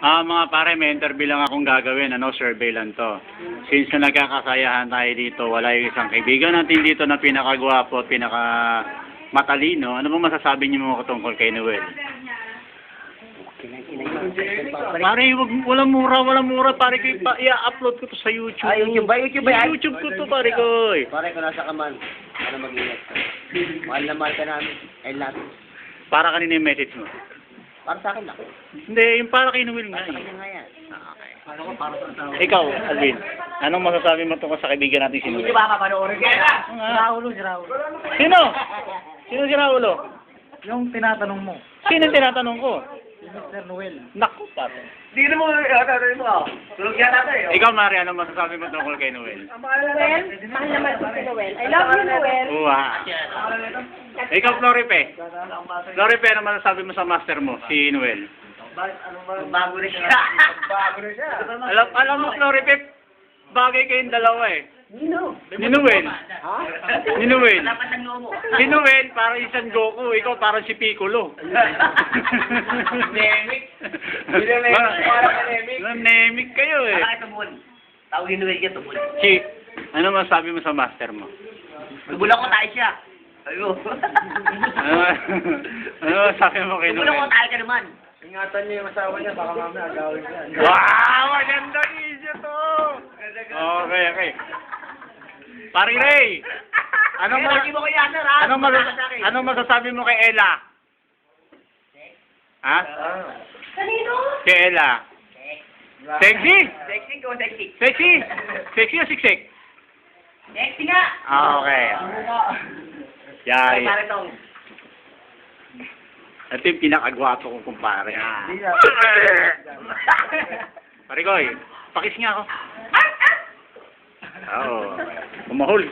Mga pare, may interview lang akong gagawin, survey lang to. Since na nagkakasayahan tayo dito, wala yung isang kaibigan natin dito na pinakagwapo at pinakamatalino. Ano bang masasabi niyo mga tungkol kay Noel? Pare, walang mura, pare ko i-upload ko to sa YouTube. YouTube ba? YouTube ko to, pare ko. Pare ko nasa kaman. Para mag-ingat ka. Mahal na mahal ka namin. I love you. Para kanina yung message mo. Para sa akin lang. Hindi, yung para kay Noel nga. Para sa kanya nga yan. Ikaw, Alvin, anong masasabi mo tungkol sa kaibigan natin si Noel? Hindi ba kapanoorin ka? Si Raulo. Sino? Sino si Raulo? Yung tinatanong mo, Sino yung tinatanong ko? si Mr. Noel. Naku, pare. Hindi na mo tatanungin mo. Tulog yan natin. Ikaw, Mari, anong masasabi mo tungkol kay Noel? Noel, mahal naman ko si Noel. I love you, Noel. Uwa. Ikaw, Floripe. Floripe, ano masasabi mo sa master mo, si Noel? Bago na siya. Bago na siya. Alam mo, Floripe, bagay kayong dalawa eh. Nino. Ni Noel. Ha? Ni Noel. Dapat ang loob mo. Si Noel, parang isang Goku. Ikaw, parang si Piccolo. Nemik. Parang nemik. Nemik kayo eh. Parang tubol. Tawagin Noel ka tubol. Chi, ano masasabi mo sa master mo? Tubol ako tayo siya. Ayo. Ano masasabi mo kay Tubol ako Noel? tayo ka naman. Ingatan niyo yung asawa niya, baka mamaya agawin niya. Wow! Magandang isyo to! Okay. Pari Ray! Lagi mo ko yan, ha? Anong masasabi mo kay Ella? Ha? Kanino? Kay Ella? Sexy? Sexy ko, sexy. Sexy? Sexy o siksik? Sexy nga. Okay. Yay. Pare tong. Ito yung pinakagwapo kong kumpare. Pare ko pakis nga ako. Oo. Umahol.